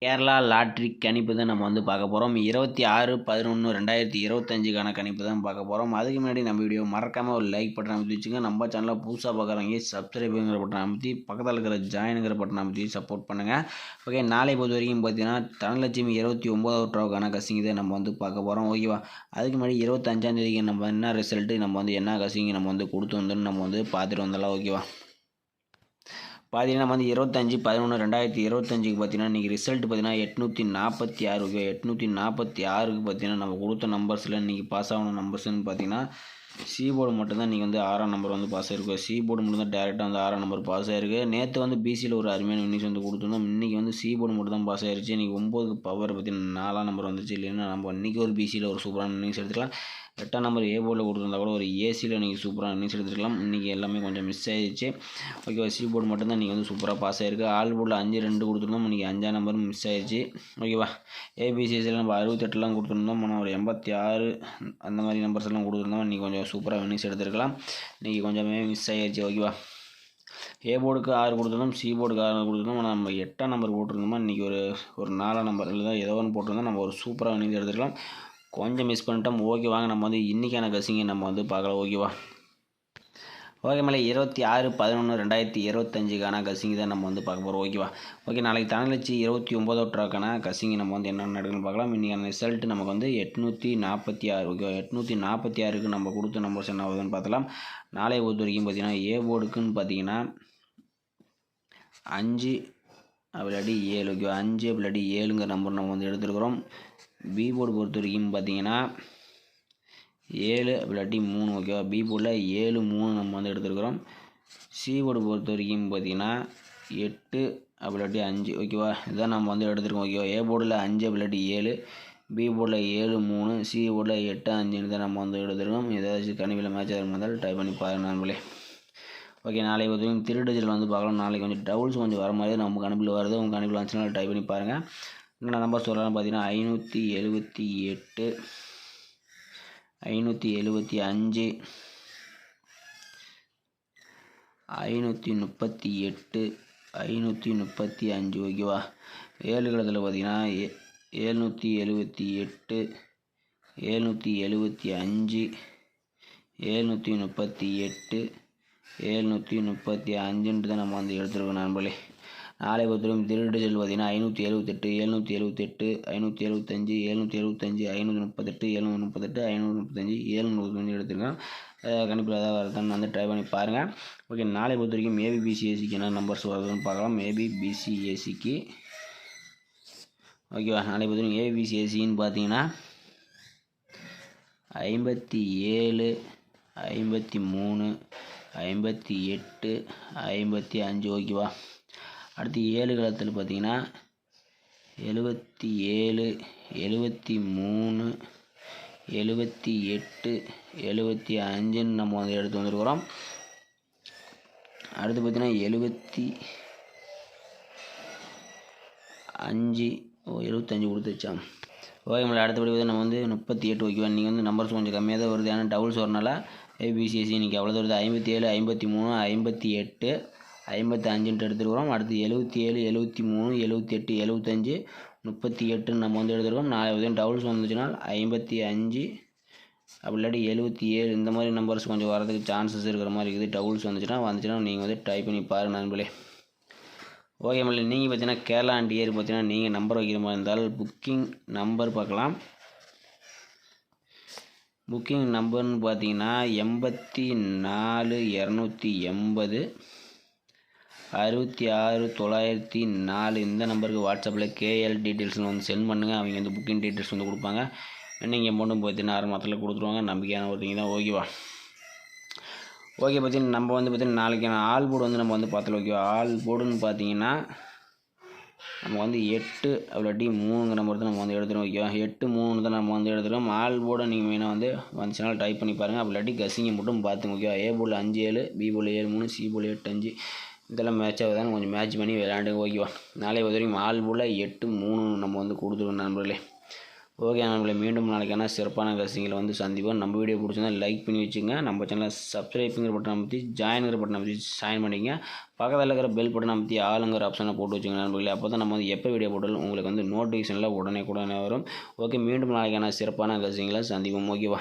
Kerala lottery கணிப்பு தான் நம்ம வந்து பார்க்க போகிறோம். 26/11/2025க்கான கணிப்பு தான் பார்க்க போகிறோம். அதுக்கு முன்னாடி நம்ம வீடியோ மறக்காமல் ஒரு லைக் பட்டன் அமைத்து வச்சுங்க. நம்ம சேனலை புதுசாக பார்க்குறவங்க சப்ஸ்கிரைபுங்கிற பட்டன் அமைத்தி பக்கத்தில் இருக்கிற ஜாயினுங்கிற பட்டன் அமைத்தி சப்போர்ட் பண்ணுங்கள். ஓகே, நாளை பொறுத்த வரைக்கும் பார்த்தீங்கன்னா தனலட்சுமி 29வது ரூபாவுக்கான கசிங்கி தான் நம்ம வந்து பார்க்க போகிறோம். ஓகேவா, அதுக்கு முன்னாடி 25ஆம் தேதிக்கு நம்ம என்ன ரிசல்ட்டு, நம்ம வந்து என்ன கசிங்கி நம்ம வந்து கொடுத்து வந்தோன்னு நம்ம வந்து பார்த்துட்டு வந்துடலாம். ஓகேவா, பார்த்தீங்கன்னா நம்ம வந்து 25/11/2025க்கு பார்த்தீங்கன்னா இன்றைக்கி ரிசல்ட் பார்த்தீங்கன்னா 846. ஓகே, 846க்கு பார்த்தீங்கன்னா நம்ம கொடுத்த நம்பர்ஸில் இன்றைக்கி பாஸ் ஆகணும் நம்பர்ஸ்ன்னு பார்த்தீங்கன்னா சி போர்டு மட்டும்தான் இன்றைக்கி வந்து 6ஆம் நம்பர் வந்து பாஸ் ஆகிருக்கு. சி போர்டு மட்டும் தான் டேரெக்டாக வந்து 6ஆம் நம்பர் பாஸ் ஆகிருக்கு. நேற்று வந்து பிசியில் ஒரு அருமையான வின்னிஸ் வந்து கொடுத்துருந்தோம். இன்றைக்கி வந்து சி போர்டு மட்டும் தான் பாஸ் ஆகிருச்சு. இன்றைக்கி 9க்கு பவர் பார்த்தீங்கன்னா 4ஆம் நம்பர் வந்துச்சு. இல்லைன்னா நம்ம இன்றைக்கி ஒரு பிசியில் ஒரு சூப்பரான வின்னிஸ் எடுத்துக்கலாம். 8ஆம் நம்பர் ஏ போர்டில் கொடுத்துருந்தா கூட ஒரு ஏசியில் இன்றைக்கி சூப்பராக வின்னிஸ் எடுத்துக்கலாம். இன்றைக்கி எல்லாமே கொஞ்சம் மிஸ் ஆகிடுச்சு. ஓகேவா, சி போர்டு மட்டும்தான் இன்றைக்கி வந்து சூப்பராக பாஸ் ஆகிருக்கு. ஆல் போர்டில் 5-2 கொடுத்துருந்தோம். இன்றைக்கி 5ஆம் நம்பரும் மிஸ் ஆகிடுச்சு. ஓகேவா, ஏபிசிஎஸ்சியில் நம்ம 68 கொடுத்துருந்தோம். நம்ம ஒரு 86 அந்த மாதிரி நம்பர்ஸ் எல்லாம் கொடுத்துருந்தோம். இன்றைக்கி கொஞ்சம் சூப்பராக வின்னிஸ் எடுத்துருக்கலாம். இன்றைக்கி கொஞ்சமே மிஸ் ஆகிடுச்சு. ஓகேவா, ஏ போர்டுக்கு 6 கொடுத்துருந்தோம், சி போர்டுக்கு 6 கொடுத்துருந்தோம். நம்ம 8ஆம் நம்பர் போட்டிருந்தோமா, இன்றைக்கி ஒரு 4ஆம் நம்பர் இல்லை ஏதோ ஒன்று போட்டிருந்தோம். நம்ம ஒரு சூப்பராக வின்னிஸ் எடுத்துருக்கலாம். கொஞ்சம் மிஸ் பண்ணிட்டோம். ஓகே, வாங்க நம்ம வந்து இன்றைக்கான கசிங்கை நம்ம வந்து பார்க்கலாம். ஓகேவா, ஓகே மேலே 26/11/2025க்கான கசிங்கி தான் நம்ம வந்து பார்க்க போகிறோம். ஓகேவா, ஓகே, நாளைக்கு தனலட்சி 29வது ரூபாய்க்கான கசிங்கி நம்ம வந்து என்னென்ன நடக்குன்னு பார்க்கலாம். இன்றைக்கான ரிசல்ட் நமக்கு வந்து 846. ஓகேவா, 846க்கு நம்ம கொடுத்த நம்பர்ஸ் என்ன ஆகுதுன்னு பார்த்தலாம். நாளைய பொறுத்த வரைக்கும் பார்த்தீங்கன்னா ஏ போர்டுக்குன்னு பார்த்தீங்கன்னா 5 அப்படி 7. ஓகேவா, 5 அப்படி 7ங்கிற நம்பர் நம்ம வந்து எடுத்துருக்குறோம். பி போர்டு பொறுத்த வரைக்கும் பார்த்தீங்கன்னா 7 அப்படி 3. ஓகேவா, பி போர்டில் 7 3 நம்ம வந்து எடுத்துருக்குறோம். சி போர்டு பொறுத்த வரைக்கும் பார்த்தீங்கன்னா 8 அப்படி 5. ஓகேவா, இதான் நம்ம வந்து எடுத்துருக்கோம். ஓகேவா, ஏ போர்டில் 5 அப்படி 7, பி போர்டில் 7 3, சி போர்டில் 8 5 தான் நம்ம வந்து எடுத்துருக்கோம். ஏதாச்சும் கணிப்பில் மேட்ச் ஆகிற இருந்தால் ட்ரை பண்ணி பாருங்க நண்பர்களே. ஓகே, நாளைக்கு பார்த்தீங்கன்னா 3 டிஜிட்டில் வந்து பார்க்கலாம். நாளைக்கு கொஞ்சம் டபுள்ஸ் கொஞ்சம் வர மாதிரி நம்ம கணிப்பில் வருது. உங்கள் கணிப்பில் வந்துச்சுனால ட்ரை பண்ணி பாருங்கள். என்ன நம்பர் சொல்லலாம் பார்த்தீங்கன்னா 578, 575, 538, 535. ஓகேவா, 7 கிடத்தில் பார்த்தீங்கன்னா 778, 775, 738, 735 தான் நம்ம வந்து எடுத்துருக்கோம் நண்பர்களே. நாளை பொறுத்தவரைக்கும் 3 டிஜிட்டல் பார்த்தீங்கன்னா 578, 778, 575, 775, 538, 738, 535, 735 எடுத்துருக்கோம். கணிப்பில் ஏதாவது வருதான்னு வந்து ட்ரை பண்ணி பாருங்கள். ஓகே, நாளை பொறுத்த வரைக்கும் ஏபிபிசிஏசிக்கு என்ன நம்பர்ஸ் வருதுன்னு பார்க்கலாம். ஏபிபிசிஏசிக்கு ஓகேவா, நாளை பொறுத்த வரைக்கும் ஏபிபிசிஏசின்னு பார்த்தீங்கன்னா 57, 53, 58, 55. ஓகேவா, அடுத்து 7 கிழத்தில் பார்த்தீங்கன்னா 77, 73, 78, 75 நம்ம வந்து எடுத்து வந்துருக்கிறோம். அடுத்து பார்த்தீங்கன்னா 75 கொடுத்துச்சா. ஓகே மேலே அடுத்தபடி வந்து நம்ம வந்து 38. ஓகேவா, நீங்கள் வந்து நம்பர்ஸ் கொஞ்சம் கம்மியாக தான் வருது. ஆனால் டபுள்ஸ் வரனால ஏபிசிஎஸ்சி இன்றைக்கி அவ்வளோ வருது. 57, 53, 58, 55 எடுத்துருக்கிறோம். அடுத்து 77, 73, 78, 75, 38 நம்ம வந்து எடுத்துருக்கோம். நாளை வந்து டபுள்ஸ் வந்துச்சுன்னா 55 அப்படி இல்லாட்டி 77 இந்த மாதிரி நம்பர்ஸ் கொஞ்சம் வரதுக்கு சான்சஸ் இருக்கிற மாதிரி இருக்குது. டபுள்ஸ் வந்துச்சுன்னா நீங்கள் வந்து ட்ரை பண்ணி பாருங்கள் நண்பர்களே. ஓகே மேலே நீங்கள் பார்த்தீங்கன்னா கேரளா அண்ட் இயர் பார்த்தீங்கன்னா நீங்கள் நம்பர் வைக்கிற மாதிரி இருந்தால் புக்கிங் நம்பர் பார்க்கலாம். புக்கிங் நம்பர்னு பார்த்தீங்கன்னா 84 280 66 904 இந்த நம்பருக்கு வாட்ஸ்அப்பில் கேஎல் டீட்டெயில்ஸ் வந்து சென்ட் பண்ணுங்கள். அவங்க வந்து புக்கிங் டீட்டெயில்ஸ் வந்து கொடுப்பாங்க. நீங்கள் அமௌண்ட்டும் பார்த்தீங்கன்னா 6 மாதத்தில் கொடுத்துருவாங்க. நம்பிக்கையான ஒருத்தங்க தான். ஓகேவா, ஓகே, பார்த்தீங்கன்னா நம்ம வந்து பார்த்தீங்கன்னா நாளைக்கான ஆல் போர்டு வந்து நம்ம வந்து பார்த்தலாம். ஓகேவா, ஆல் போர்டுன்னு பார்த்தீங்கன்னா நம்ம வந்து 8 அப்படி 3ங்கிற நம்பர் தான் நம்ம வந்து எடுத்துருவோம். ஓகேவா, 8 3 தான் நம்ம வந்து எடுத்துருவோம். ஆல் போர்டை நீங்கள் மெயினாக வந்து வந்துச்சுனால டைப் பண்ணி பாருங்கள். அப்படி இல்லாட்டி கசிங்கை மட்டும் பார்த்துங்க. ஓகேவா, ஏ போர்டில் 5 7, பி போர்டில் 7 3, சி போர்டில் 8 5 இதெல்லாம் மேட்ச் ஆகுதான்னு கொஞ்சம் மேட்ச் பண்ணி விளையாண்டுங்க. ஓகேவா, நாளை வரைக்கும் ஆல் போர்டில் 8 3 நம்ம வந்து கொடுத்துருவோம் நண்பர்களே. ஓகே நம்மளை மீண்டும் நாளைக்கான சிறப்பான கசிங்களை வந்து சந்திப்போம். நம்ம வீடியோ பிடிச்சிருந்தா லைக் பண்ணி வச்சுங்க. நம்ம சேனலில் சப்ஸ்கிரைப்புங்கிற பட்டன் அமைத்தி ஜாயினுங்கிற பட்டன் அமைத்தி ஜாயின் பண்ணிங்க. பக்கத்தில் இருக்கிற பெல் பட்டன் அமைத்தி ஆளுங்கிற ஆப்ஷனை போட்டு வச்சுங்க நண்பர்களே. அப்போ தான் நம்ம வந்து எப்போ வீடியோ போட்டாலும் உங்களுக்கு வந்து நோட்டிஃபிகேஷனில் உடனே வரும். ஓகே மீண்டும் நாளைக்கான சிறப்பான கசிங்களை சந்திப்போம். ஓகேவா?